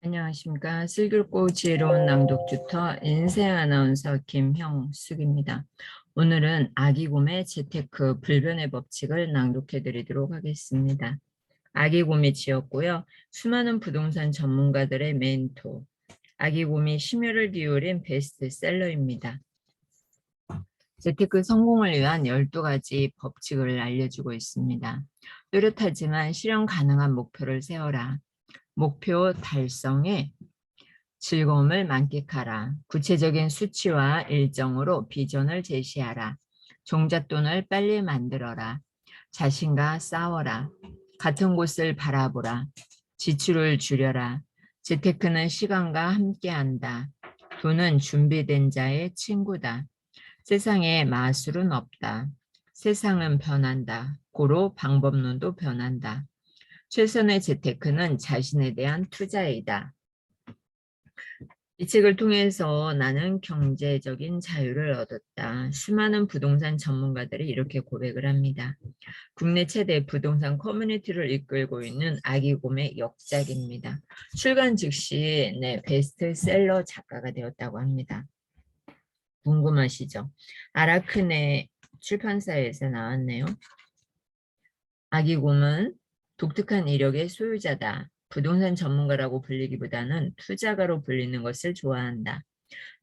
안녕하십니까. 슬기롭고 지혜로운 낭독 튜터 인생 아나운서 김형숙입니다. 오늘은 아기곰의 재테크 불변의 법칙을 낭독해 드리도록 하겠습니다. 아기곰이 지었고요. 수많은 부동산 전문가들의 멘토, 아기곰이 심혈을 기울인 베스트셀러입니다. 재테크 성공을 위한 12가지 법칙을 알려주고 있습니다. 뚜렷하지만 실현 가능한 목표를 세워라. 목표 달성에 즐거움을 만끽하라. 구체적인 수치와 일정으로 비전을 제시하라. 종잣돈을 빨리 만들어라. 자신과 싸워라. 같은 곳을 바라보라. 지출을 줄여라. 재테크는 시간과 함께한다. 돈은 준비된 자의 친구다. 세상에 마술은 없다. 세상은 변한다. 고로 방법론도 변한다. 최선의 재테크는 자신에 대한 투자이다. 이 책을 통해서 나는 경제적인 자유를 얻었다. 수많은 부동산 전문가들이 이렇게 고백을 합니다. 국내 최대 부동산 커뮤니티를 이끌고 있는 아기곰의 역작입니다. 출간 즉시 베스트셀러 작가가 되었다고 합니다. 궁금하시죠? 아라크네 출판사에서 나왔네요. 아기곰은 독특한 이력의 소유자다. 부동산 전문가라고 불리기보다는 투자가로 불리는 것을 좋아한다.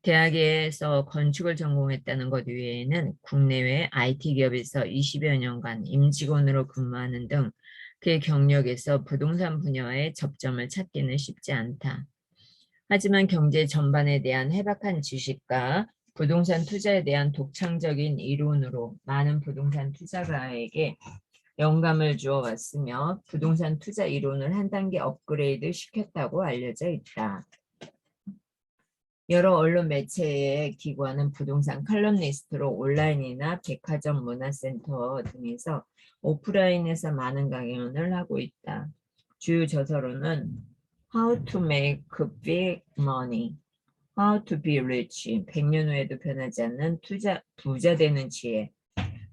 대학에서 건축을 전공했다는 것 외에는 국내외 IT 기업에서 20여 년간 임직원으로 근무하는 등 그의 경력에서 부동산 분야와의 접점을 찾기는 쉽지 않다. 하지만 경제 전반에 대한 해박한 지식과 부동산 투자에 대한 독창적인 이론으로 많은 부동산 투자가에게 영감을 주어 왔으며 부동산 투자 이론을 한 단계 업그레이드 시켰다고 알려져 있다. 여러 언론 매체에 기고하는 부동산 칼럼니스트로 온라인이나 백화점 문화센터 등에서 오프라인에서 많은 강연을 하고 있다. 주요 저서로는 How to make big money, How to be rich, 100년 후에도 변하지 않는 부자 되는 지혜,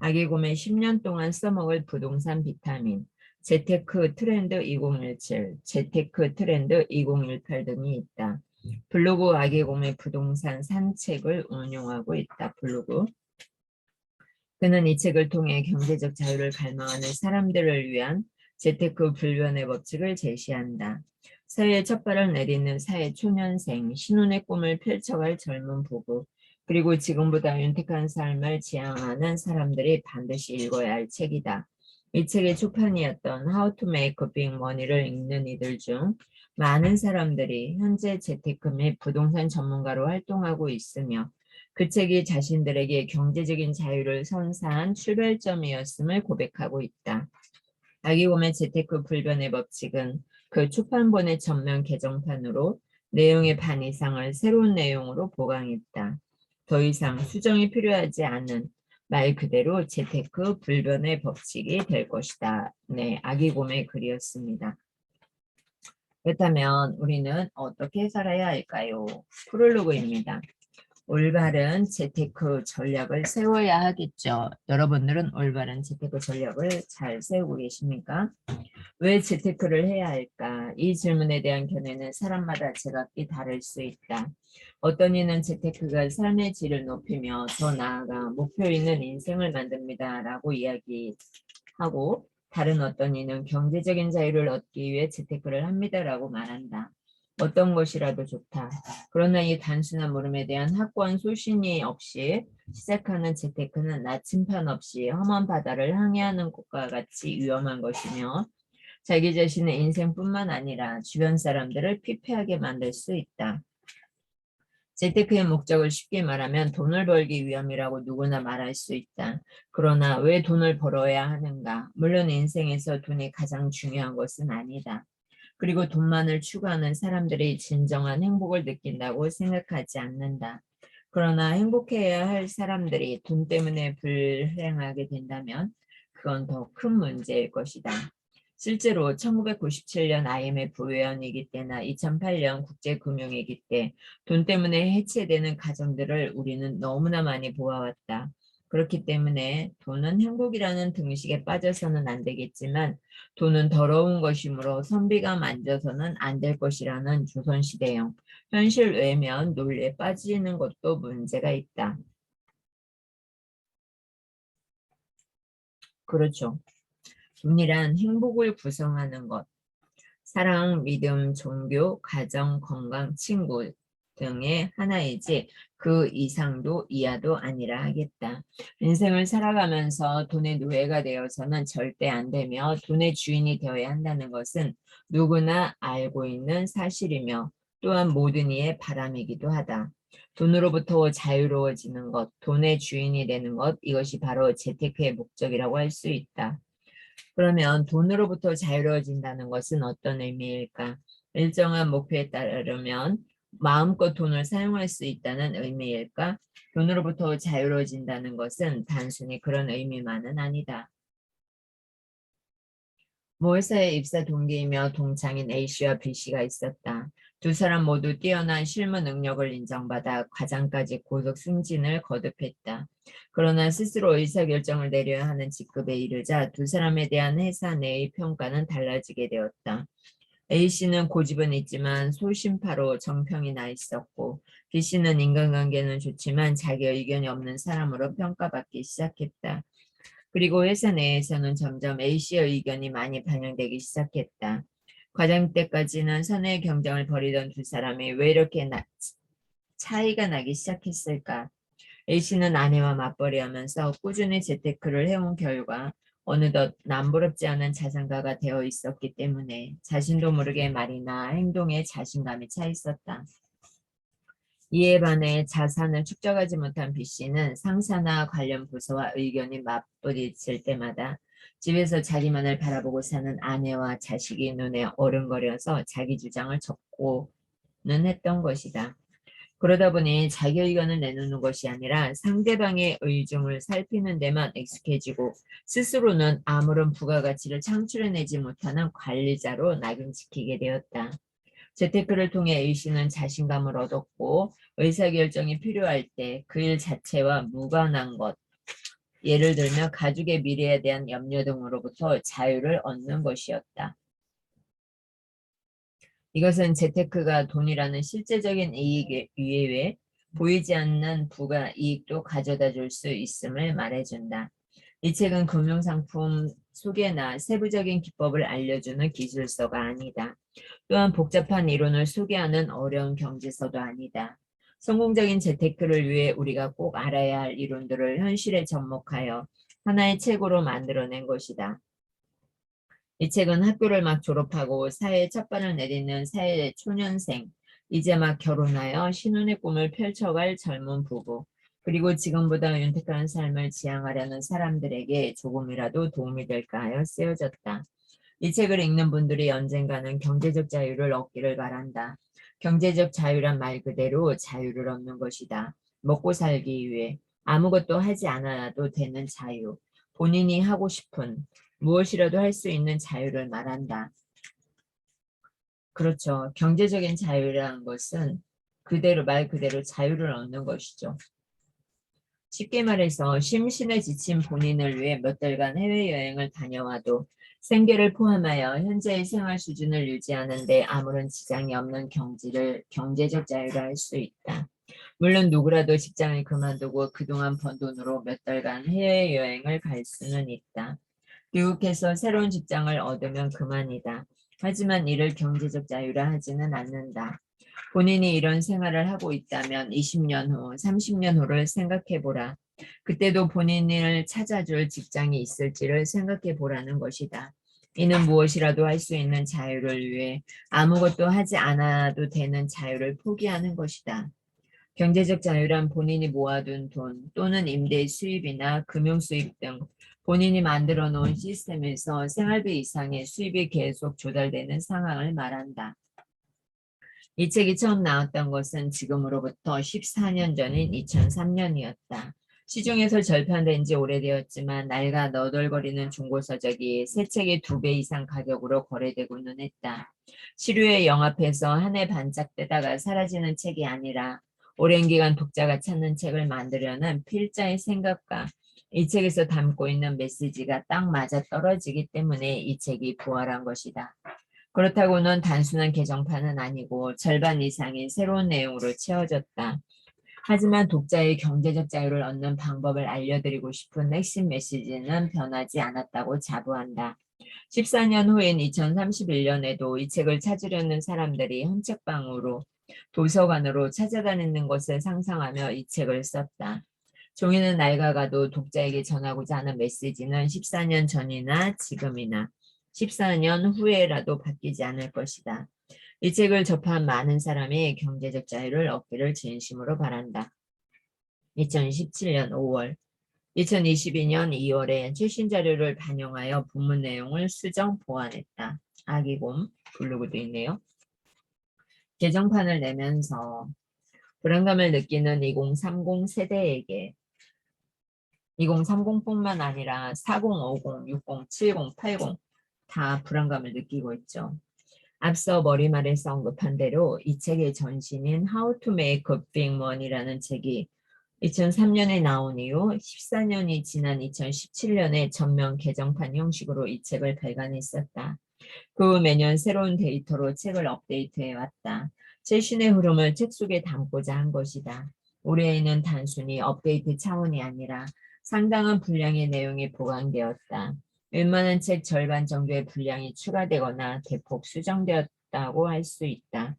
아기곰의 10년 동안 써먹을 부동산 비타민, 재테크 트렌드 2017, 재테크 트렌드 2018 등이 있다. 블로그 아기곰의 부동산 산책을 운영하고 있다. 블로그. 그는 이 책을 통해 경제적 자유를 갈망하는 사람들을 위한 재테크 불변의 법칙을 제시한다. 사회에 첫 발을 내딛는 사회 초년생, 신혼의 꿈을 펼쳐갈 젊은 부부, 그리고 지금보다 윤택한 삶을 지향하는 사람들이 반드시 읽어야 할 책이다. 이 책의 초판이었던 How to Make Big Money를 읽는 이들 중 많은 사람들이 현재 재테크 및 부동산 전문가로 활동하고 있으며 그 책이 자신들에게 경제적인 자유를 선사한 출발점이었음을 고백하고 있다. 아기곰의 재테크 불변의 법칙은 그 초판본의 전면 개정판으로 내용의 반 이상을 새로운 내용으로 보강했다. 더 이상 수정이 필요하지 않은 말 그대로 재테크 불변의 법칙이 될 것이다. 네, 아기곰의 글이었습니다. 그렇다면 우리는 어떻게 살아야 할까요? 프롤로그입니다. 올바른 재테크 전략을 세워야 하겠죠. 여러분들은 올바른 재테크 전략을 잘 세우고 계십니까? 왜 재테크를 해야 할까? 이 질문에 대한 견해는 사람마다 제각기 다를 수 있다. 어떤 이는 재테크가 삶의 질을 높이며 더 나아가 목표 있는 인생을 만듭니다 라고 이야기하고, 다른 어떤 이는 경제적인 자유를 얻기 위해 재테크를 합니다라고 말한다. 어떤 것이라도 좋다. 그러나 이 단순한 물음에 대한 확고한 소신이 없이 시작하는 재테크는 나침판 없이 험한 바다를 항해하는 것과 같이 위험한 것이며 자기 자신의 인생뿐만 아니라 주변 사람들을 피폐하게 만들 수 있다. 재테크의 목적을 쉽게 말하면 돈을 벌기 위함이라고 누구나 말할 수 있다. 그러나 왜 돈을 벌어야 하는가? 물론 인생에서 돈이 가장 중요한 것은 아니다. 그리고 돈만을 추구하는 사람들이 진정한 행복을 느낀다고 생각하지 않는다. 그러나 행복해야 할 사람들이 돈 때문에 불행하게 된다면 그건 더 큰 문제일 것이다. 실제로 1997년 IMF 외환위기 때나 2008년 국제금융위기 때 돈 때문에 해체되는 가정들을 우리는 너무나 많이 보아왔다. 그렇기 때문에 돈은 행복이라는 등식에 빠져서는 안 되겠지만 돈은 더러운 것이므로 선비가 만져서는 안 될 것이라는 조선시대형 현실 외면 논리에 빠지는 것도 문제가 있다. 그렇죠. 돈이란 행복을 구성하는 것, 사랑, 믿음, 종교, 가정, 건강, 친구 등의 하나이지 그 이상도 이하도 아니라 하겠다. 인생을 살아가면서 돈의 노예가 되어서는 절대 안 되며 돈의 주인이 되어야 한다는 것은 누구나 알고 있는 사실이며 또한 모든 이의 바람이기도 하다. 돈으로부터 자유로워지는 것, 돈의 주인이 되는 것, 이것이 바로 재테크의 목적이라고 할 수 있다. 그러면 돈으로부터 자유로워진다는 것은 어떤 의미일까? 일정한 목표에 따르면 마음껏 돈을 사용할 수 있다는 의미일까? 돈으로부터 자유로워진다는 것은 단순히 그런 의미만은 아니다. 모회사의 입사 동기이며 동창인 A씨와 B씨가 있었다. 두 사람 모두 뛰어난 실무 능력을 인정받아 과장까지 고속 승진을 거듭했다. 그러나 스스로 의사결정을 내려야 하는 직급에 이르자 두 사람에 대한 회사 내의 평가는 달라지게 되었다. A씨는 고집은 있지만 소심파로 정평이 나 있었고 B씨는 인간관계는 좋지만 자기 의견이 없는 사람으로 평가받기 시작했다. 그리고 회사 내에서는 점점 A씨의 의견이 많이 반영되기 시작했다. 과장 때까지는 선의 경쟁을 벌이던 두 사람이 왜 이렇게 차이가 나기 시작했을까? A씨는 아내와 맞벌이하면서 꾸준히 재테크를 해온 결과 어느덧 남부럽지 않은 자산가가 되어 있었기 때문에 자신도 모르게 말이나 행동에 자신감이 차 있었다. 이에 반해 자산을 축적하지 못한 B씨는 상사나 관련 부서와 의견이 맞부딪힐 때마다 집에서 자기만을 바라보고 사는 아내와 자식이 눈에 어른거려서 자기 주장을 적고는 했던 것이다. 그러다 보니 자기 의견을 내놓는 것이 아니라 상대방의 의중을 살피는 데만 익숙해지고 스스로는 아무런 부가가치를 창출해내지 못하는 관리자로 낙인찍히게 되었다. 재테크를 통해 A씨는 자신감을 얻었고 의사결정이 필요할 때 그 일 자체와 무관한 것, 예를 들면 가족의 미래에 대한 염려 등으로부터 자유를 얻는 것이었다. 이것은 재테크가 돈이라는 실제적인 이익 이외에 보이지 않는 부가 이익도 가져다 줄 수 있음을 말해준다. 이 책은 금융상품 소개나 세부적인 기법을 알려주는 기술서가 아니다. 또한 복잡한 이론을 소개하는 어려운 경제서도 아니다. 성공적인 재테크를 위해 우리가 꼭 알아야 할 이론들을 현실에 접목하여 하나의 책으로 만들어낸 것이다. 이 책은 학교를 막 졸업하고 사회에 첫 발을 내딛는 사회 초년생, 이제 막 결혼하여 신혼의 꿈을 펼쳐갈 젊은 부부, 그리고 지금보다 윤택한 삶을 지향하려는 사람들에게 조금이라도 도움이 될까 하여 쓰여졌다. 이 책을 읽는 분들이 언젠가는 경제적 자유를 얻기를 바란다. 경제적 자유란 말 그대로 자유를 얻는 것이다. 먹고 살기 위해 아무것도 하지 않아도 되는 자유, 본인이 하고 싶은 무엇이라도 할 수 있는 자유를 말한다. 그렇죠. 경제적인 자유라는 것은 그대로 말 그대로 자유를 얻는 것이죠. 쉽게 말해서 심신에 지친 본인을 위해 몇 달간 해외여행을 다녀와도 생계를 포함하여 현재의 생활 수준을 유지하는 데 아무런 지장이 없는 경제적 자유를 할 수 있다. 물론 누구라도 직장을 그만두고 그동안 번 돈으로 몇 달간 해외여행을 갈 수는 있다. 귀국해서 새로운 직장을 얻으면 그만이다. 하지만 이를 경제적 자유라 하지는 않는다. 본인이 이런 생활을 하고 있다면 20년 후, 30년 후를 생각해 보라. 그때도 본인을 찾아줄 직장이 있을지를 생각해 보라는 것이다. 이는 무엇이라도 할 수 있는 자유를 위해 아무것도 하지 않아도 되는 자유를 포기하는 것이다. 경제적 자유란 본인이 모아둔 돈 또는 임대 수입이나 금융 수입 등 본인이 만들어 놓은 시스템에서 생활비 이상의 수입이 계속 조달되는 상황을 말한다. 이 책이 처음 나왔던 것은 지금으로부터 14년 전인 2003년이었다. 시중에서 절판된 지 오래되었지만 낡아 너덜거리는 중고서적이 새 책의 2배 이상 가격으로 거래되고는 했다. 시류에 영합해서 한 해 반짝 뜨다가 사라지는 책이 아니라 오랜 기간 독자가 찾는 책을 만들려는 필자의 생각과 이 책에서 담고 있는 메시지가 딱 맞아 떨어지기 때문에 이 책이 부활한 것이다. 그렇다고는 단순한 개정판은 아니고 절반 이상이 새로운 내용으로 채워졌다. 하지만 독자의 경제적 자유를 얻는 방법을 알려드리고 싶은 핵심 메시지는 변하지 않았다고 자부한다. 14년 후인 2031년에도 이 책을 찾으려는 사람들이 헌책방으로 도서관으로 찾아다니는 것을 상상하며 이 책을 썼다. 종이는 낡아가도 독자에게 전하고자 하는 메시지는 14년 전이나 지금이나 14년 후에라도 바뀌지 않을 것이다. 이 책을 접한 많은 사람이 경제적 자유를 얻기를 진심으로 바란다. 2017년 5월, 2022년 2월에 최신 자료를 반영하여 본문 내용을 수정 보완했다. 아기곰 블로그도 있네요. 개정판을 내면서 불안감을 느끼는 2030 세대에게 2030뿐만 아니라 40, 50, 60, 70, 80 다 불안감을 느끼고 있죠. 앞서 머리말에서 언급한 대로 이 책의 전신인 How to Make a Big Money라는 책이 2003년에 나온 이후 14년이 지난 2017년에 전면 개정판 형식으로 이 책을 발간했었다. 그 후 매년 새로운 데이터로 책을 업데이트해왔다. 최신의 흐름을 책 속에 담고자 한 것이다. 올해에는 단순히 업데이트 차원이 아니라 상당한 분량의 내용이 보강되었다. 웬만한 책 절반 정도의 분량이 추가되거나 대폭 수정되었다고 할 수 있다.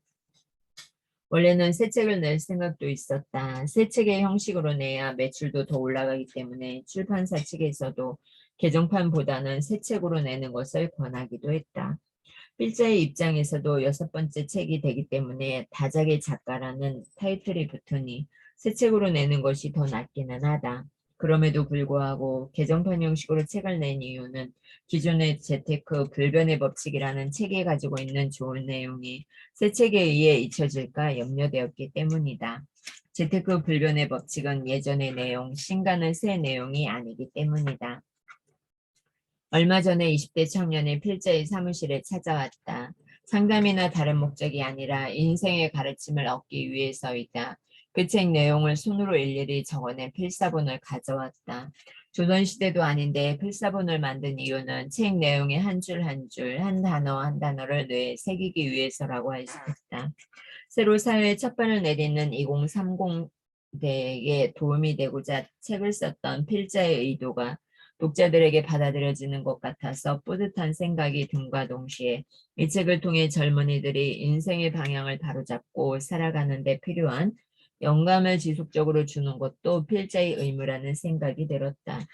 원래는 새 책을 낼 생각도 있었다. 새 책의 형식으로 내야 매출도 더 올라가기 때문에 출판사 측에서도 개정판보다는 새 책으로 내는 것을 권하기도 했다. 필자의 입장에서도 6번째 책이 되기 때문에 다작의 작가라는 타이틀이 붙으니 새 책으로 내는 것이 더 낫기는 하다. 그럼에도 불구하고 개정판 형식으로 책을 낸 이유는 기존의 재테크 불변의 법칙이라는 책이 가지고 있는 좋은 내용이 새 책에 의해 잊혀질까 염려되었기 때문이다. 재테크 불변의 법칙은 예전의 내용, 신가는 새 내용이 아니기 때문이다. 얼마 전에 20대 청년이 필자의 사무실에 찾아왔다. 상담이나 다른 목적이 아니라 인생의 가르침을 얻기 위해서이다. 그 책 내용을 손으로 일일이 적어낸 필사본을 가져왔다. 조선시대도 아닌데 필사본을 만든 이유는 책 내용의 한 줄 한 줄, 한 단어 한 단어를 뇌에 새기기 위해서라고 할 수 있다. 새로 사회에 첫 발을 내딛는 2030대에 도움이 되고자 책을 썼던 필자의 의도가 독자들에게 받아들여지는 것 같아서 뿌듯한 생각이 든과 동시에 이 책을 통해 젊은이들이 인생의 방향을 바로잡고 살아가는 데 필요한 영감을 지속적으로 주는 것도 필자의 의무라는 생각이 들었다.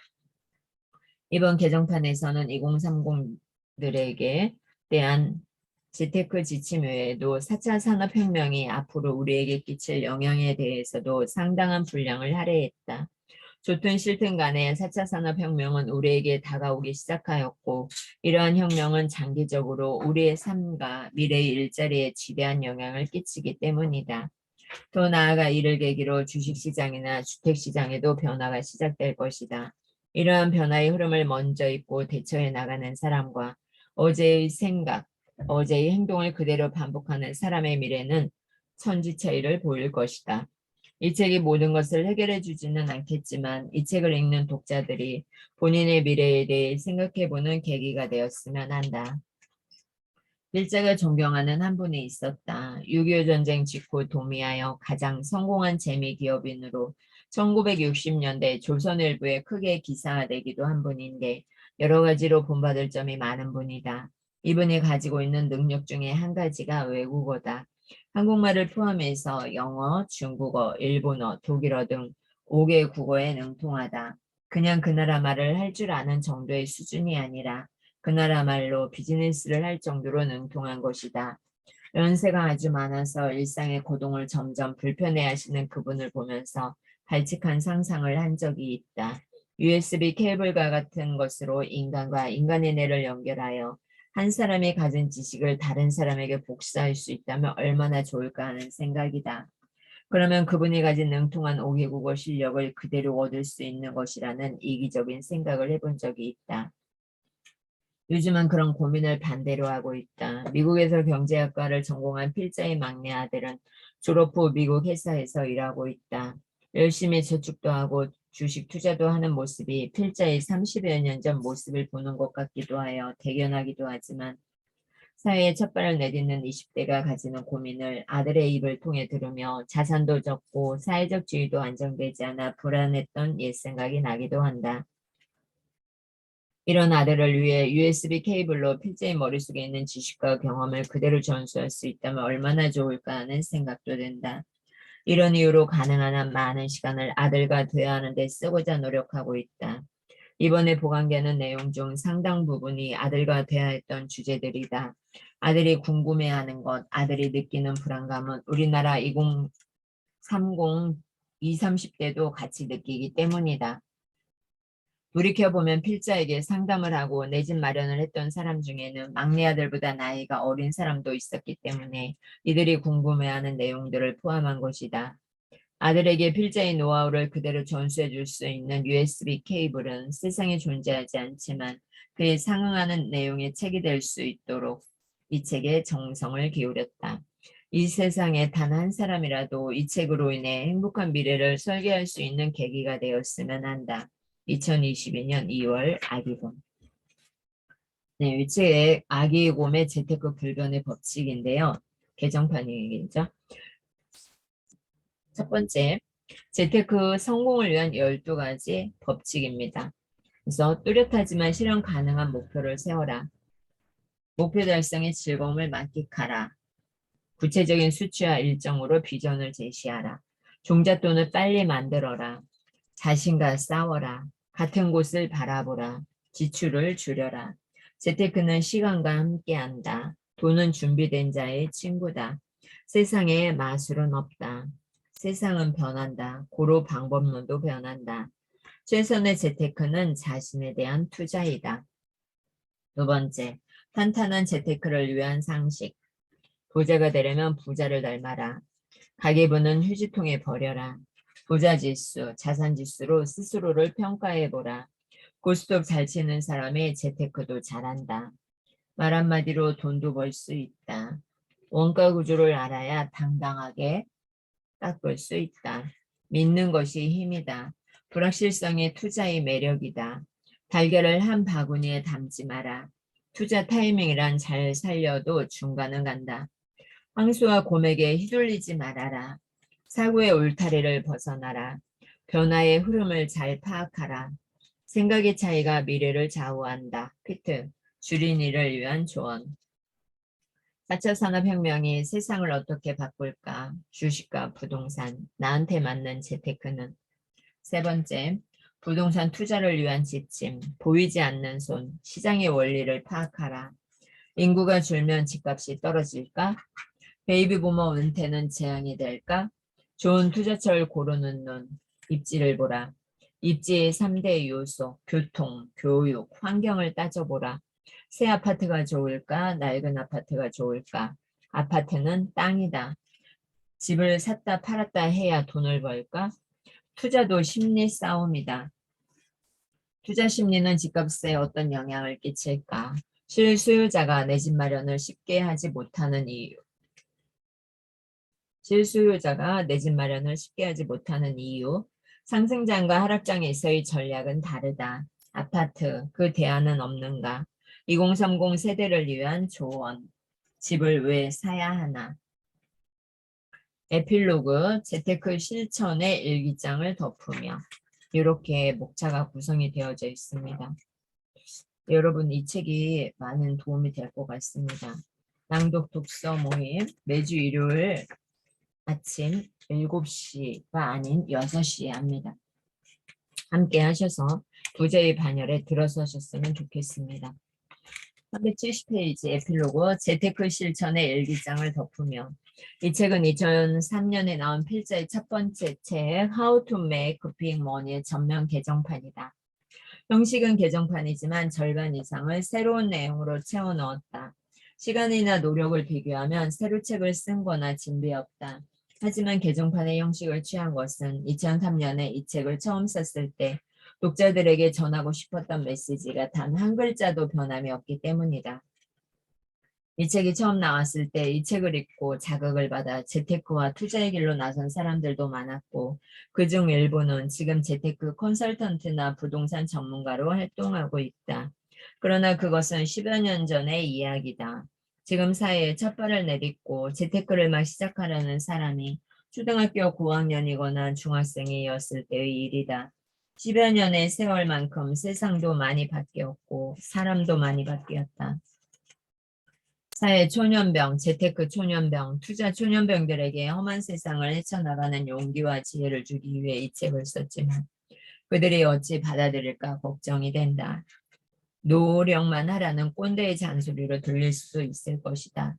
이번 개정판에서는 2030들에게 대한 재테크 지침 외에도 4차 산업혁명이 앞으로 우리에게 끼칠 영향에 대해서도 상당한 분량을 할애했다. 좋든 싫든 간에 4차 산업혁명은 우리에게 다가오기 시작하였고 이러한 혁명은 장기적으로 우리의 삶과 미래의 일자리에 지대한 영향을 끼치기 때문이다. 더 나아가 이를 계기로 주식시장이나 주택시장에도 변화가 시작될 것이다. 이러한 변화의 흐름을 먼저 읽고 대처해 나가는 사람과 어제의 생각, 어제의 행동을 그대로 반복하는 사람의 미래는 천지 차이를 보일 것이다. 이 책이 모든 것을 해결해 주지는 않겠지만 이 책을 읽는 독자들이 본인의 미래에 대해 생각해보는 계기가 되었으면 한다. 필자가 존경하는 한 분이 있었다. 6.25 전쟁 직후 도미하여 가장 성공한 재미기업인으로 1960년대 조선일보에 크게 기사화되기도 한 분인데 여러 가지로 본받을 점이 많은 분이다. 이분이 가지고 있는 능력 중에 한 가지가 외국어다. 한국말을 포함해서 영어, 중국어, 일본어, 독일어 등 5개 국어에 능통하다. 그냥 그 나라 말을 할 줄 아는 정도의 수준이 아니라 그 나라 말로 비즈니스를 할 정도로 능통한 것이다. 연세가 아주 많아서 일상의 고동을 점점 불편해하시는 그분을 보면서 발칙한 상상을 한 적이 있다. USB 케이블과 같은 것으로 인간과 인간의 뇌를 연결하여 한 사람이 가진 지식을 다른 사람에게 복사할 수 있다면 얼마나 좋을까 하는 생각이다. 그러면 그분이 가진 능통한 5개 국어 실력을 그대로 얻을 수 있는 것이라는 이기적인 생각을 해본 적이 있다. 요즘은 그런 고민을 반대로 하고 있다. 미국에서 경제학과를 전공한 필자의 막내 아들은 졸업 후 미국 회사에서 일하고 있다. 열심히 저축도 하고 주식 투자도 하는 모습이 필자의 30여 년 전 모습을 보는 것 같기도 하여 대견하기도 하지만 사회에 첫 발을 내딛는 20대가 가지는 고민을 아들의 입을 통해 들으며 자산도 적고 사회적 지위도 안정되지 않아 불안했던 옛 생각이 나기도 한다. 이런 아들을 위해 USB 케이블로 필자의 머릿속에 있는 지식과 경험을 그대로 전수할 수 있다면 얼마나 좋을까 하는 생각도 든다. 이런 이유로 가능한 한 많은 시간을 아들과 대화하는 데 쓰고자 노력하고 있다. 이번에 보관되는 내용 중 상당 부분이 아들과 대화했던 주제들이다. 아들이 궁금해하는 것, 아들이 느끼는 불안감은 우리나라 2030, 20, 30대도 같이 느끼기 때문이다. 돌이켜보면 필자에게 상담을 하고 내 집 마련을 했던 사람 중에는 막내 아들보다 나이가 어린 사람도 있었기 때문에 이들이 궁금해하는 내용들을 포함한 것이다. 아들에게 필자의 노하우를 그대로 전수해 줄 수 있는 USB 케이블은 세상에 존재하지 않지만 그에 상응하는 내용의 책이 될 수 있도록 이 책에 정성을 기울였다. 이 세상에 단 한 사람이라도 이 책으로 인해 행복한 미래를 설계할 수 있는 계기가 되었으면 한다. 2022년 2월 아기곰. 네, 이 책의 아기곰의 재테크 불변의 법칙인데요. 개정판이죠. 첫 번째, 재테크 성공을 위한 12가지 법칙입니다. 그래서 뚜렷하지만 실현 가능한 목표를 세워라. 목표 달성의 즐거움을 만끽하라. 구체적인 수치와 일정으로 비전을 제시하라. 종잣돈을 빨리 만들어라. 자신과 싸워라. 같은 곳을 바라보라. 지출을 줄여라. 재테크는 시간과 함께한다. 돈은 준비된 자의 친구다. 세상에 마술은 없다. 세상은 변한다. 고로 방법론도 변한다. 최선의 재테크는 자신에 대한 투자이다. 두 번째, 탄탄한 재테크를 위한 상식. 부자가 되려면 부자를 닮아라. 가계부는 휴지통에 버려라. 부자지수, 자산지수로 스스로를 평가해보라. 고스톱 잘 치는 사람의 재테크도 잘한다. 말 한마디로 돈도 벌 수 있다. 원가 구조를 알아야 당당하게 깎을 수 있다. 믿는 것이 힘이다. 불확실성이 투자의 매력이다. 달걀을 한 바구니에 담지 마라. 투자 타이밍이란 잘 살려도 중간은 간다. 황소와 곰에게 휘둘리지 말아라. 사고의 울타리를 벗어나라. 변화의 흐름을 잘 파악하라. 생각의 차이가 미래를 좌우한다. 피트, 주린이를 위한 조언. 4차 산업혁명이 세상을 어떻게 바꿀까? 주식과 부동산, 나한테 맞는 재테크는? 세 번째, 부동산 투자를 위한 지침, 보이지 않는 손, 시장의 원리를 파악하라. 인구가 줄면 집값이 떨어질까? 베이비 부머 은퇴는 재앙이 될까? 좋은 투자처를 고르는 눈, 입지를 보라. 입지의 3대 요소, 교통, 교육, 환경을 따져보라. 새 아파트가 좋을까? 낡은 아파트가 좋을까? 아파트는 땅이다. 집을 샀다 팔았다 해야 돈을 벌까? 투자도 심리 싸움이다. 투자 심리는 집값에 어떤 영향을 끼칠까? 실수요자가 내 집 마련을 쉽게 하지 못하는 이유. 실수요자가 내 집 마련을 쉽게 하지 못하는 이유. 상승장과 하락장에서의 전략은 다르다. 아파트, 그 대안은 없는가? 2030 세대를 위한 조언. 집을 왜 사야 하나? 에필로그, 재테크 실천의 일기장을 덮으며 이렇게 목차가 구성이 되어져 있습니다. 여러분 이 책이 많은 도움이 될 것 같습니다. 낭독 독서 모임 매주 일요일 아침 7시가 아닌 6시에 합니다. 함께 하셔서 부자의 반열에 들어서셨으면 좋겠습니다. 370페이지 에필로그 재테크 실천의 일기장을 덮으며 이 책은 2003년에 나온 필자의 첫 번째 책 How to Make Big Money의 전면 개정판이다. 형식은 개정판이지만 절반 이상을 새로운 내용으로 채워 넣었다. 시간이나 노력을 비교하면 새로 책을 쓴 거나 진비 없다. 하지만 개정판의 형식을 취한 것은 2003년에 이 책을 처음 썼을 때 독자들에게 전하고 싶었던 메시지가 단 한 글자도 변함이 없기 때문이다. 이 책이 처음 나왔을 때 이 책을 읽고 자극을 받아 재테크와 투자의 길로 나선 사람들도 많았고 그중 일부는 지금 재테크 컨설턴트나 부동산 전문가로 활동하고 있다. 그러나 그것은 10여 년 전의 이야기다. 지금 사회에 첫 발을 내딛고 재테크를 막 시작하려는 사람이 초등학교 고학년이거나 중학생이었을 때의 일이다. 10여 년의 세월만큼 세상도 많이 바뀌었고 사람도 많이 바뀌었다. 사회 초년병, 재테크 초년병, 투자 초년병들에게 험한 세상을 헤쳐나가는 용기와 지혜를 주기 위해 이 책을 썼지만 그들이 어찌 받아들일까 걱정이 된다. 노력만 하라는 꼰대의 잔소리로 들릴 수도 있을 것이다.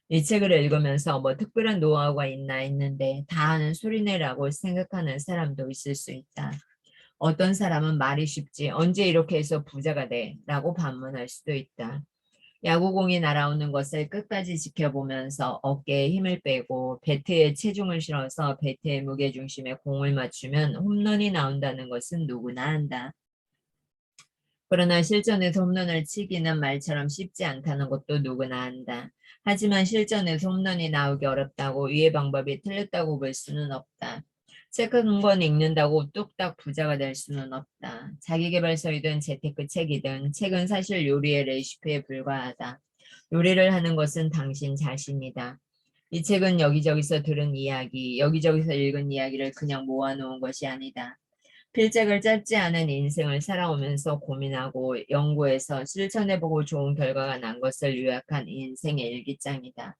이 책을 읽으면서 뭐 특별한 노하우가 있나 했는데 다 하는 소리네라고 생각하는 사람도 있을 수 있다. 어떤 사람은 말이 쉽지 언제 이렇게 해서 부자가 돼? 라고 반문할 수도 있다. 야구공이 날아오는 것을 끝까지 지켜보면서 어깨에 힘을 빼고 배트에 체중을 실어서 배트의 무게중심에 공을 맞추면 홈런이 나온다는 것은 누구나 안다. 그러나 실전에서 홈런을 치기는 말처럼 쉽지 않다는 것도 누구나 안다. 하지만 실전에서 홈런이 나오기 어렵다고 이해 방법이 틀렸다고 볼 수는 없다. 책 한 권 읽는다고 뚝딱 부자가 될 수는 없다. 자기계발서이든 재테크 책이든 책은 사실 요리의 레시피에 불과하다. 요리를 하는 것은 당신 자신이다. 이 책은 여기저기서 들은 이야기, 여기저기서 읽은 이야기를 그냥 모아놓은 것이 아니다. 필적을 짧지 않은 인생을 살아오면서 고민하고 연구해서 실천해보고 좋은 결과가 난 것을 요약한 인생의 일기장이다.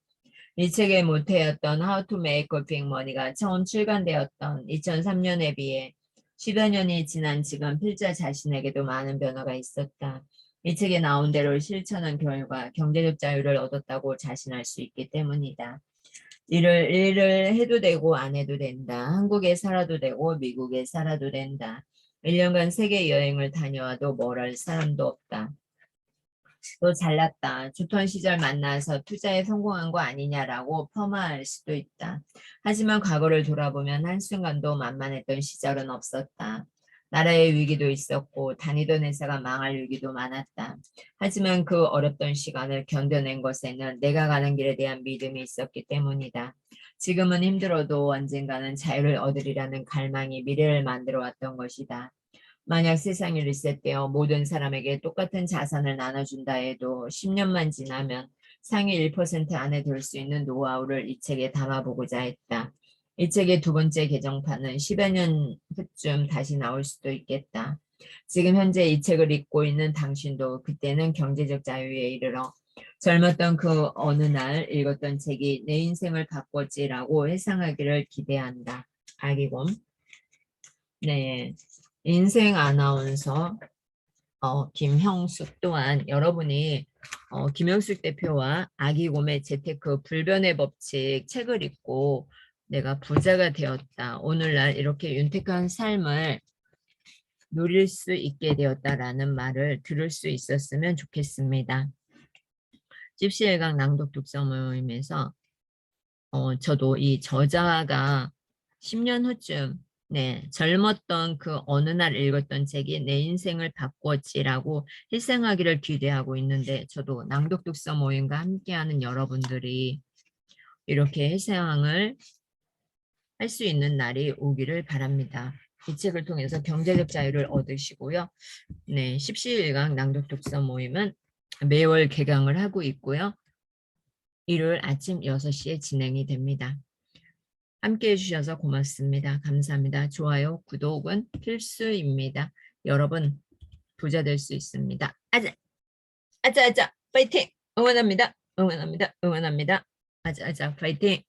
이 책의 모태였던 How to Make a Big Money가 처음 출간되었던 2003년에 비해 10여 년이 지난 지금 필자 자신에게도 많은 변화가 있었다. 이 책에 나온 대로 실천한 결과 경제적 자유를 얻었다고 자신할 수 있기 때문이다. 일을 해도 되고 안 해도 된다. 한국에 살아도 되고 미국에 살아도 된다. 1년간 세계 여행을 다녀와도 뭘 할 사람도 없다. 또 잘났다. 주턴 시절 만나서 투자에 성공한 거 아니냐라고 폄하할 수도 있다. 하지만 과거를 돌아보면 한순간도 만만했던 시절은 없었다. 나라의 위기도 있었고 다니던 회사가 망할 위기도 많았다. 하지만 그 어렵던 시간을 견뎌낸 것에는 내가 가는 길에 대한 믿음이 있었기 때문이다. 지금은 힘들어도 언젠가는 자유를 얻으리라는 갈망이 미래를 만들어 왔던 것이다. 만약 세상이 리셋되어 모든 사람에게 똑같은 자산을 나눠준다 해도 10년만 지나면 상위 1% 안에 들 수 있는 노하우를 이 책에 담아보고자 했다. 이 책의 두 번째 개정판은 10여 년 후쯤 다시 나올 수도 있겠다. 지금 현재 이 책을 읽고 있는 당신도 그때는 경제적 자유에 이르러 젊었던 그 어느 날 읽었던 책이 내 인생을 바꿨지라고 회상하기를 기대한다. 아기곰. 네. 인생 아나운서 김형숙 또한 여러분이 김형숙 대표와 아기곰의 재테크 불변의 법칙 책을 읽고 내가 부자가 되었다. 오늘날 이렇게 윤택한 삶을 누릴 수 있게 되었다라는 말을 들을 수 있었으면 좋겠습니다. 집시일강 낭독 독서 모임에서 저도 이 저자가 10년 후쯤 네, 젊었던 그 어느 날 읽었던 책이 내 인생을 바꾸었지라고 일생하기를 기대하고 있는데 저도 낭독 독서 모임과 함께하는 여러분들이 이렇게 일생을 할 수 있는 날이 오기를 바랍니다. 이 책을 통해서 경제적 자유를 얻으시고요. 네, 10시일강 낭독 독서 모임은 매월 개강을 하고 있고요. 일요일 아침 6시에 진행이 됩니다. 함께해 주셔서 고맙습니다. 감사합니다. 좋아요, 구독은 필수입니다. 여러분 부자 될 수 있습니다. 아자, 아자, 아자, 파이팅! 응원합니다. 응원합니다. 응원합니다. 아자, 아자, 파이팅!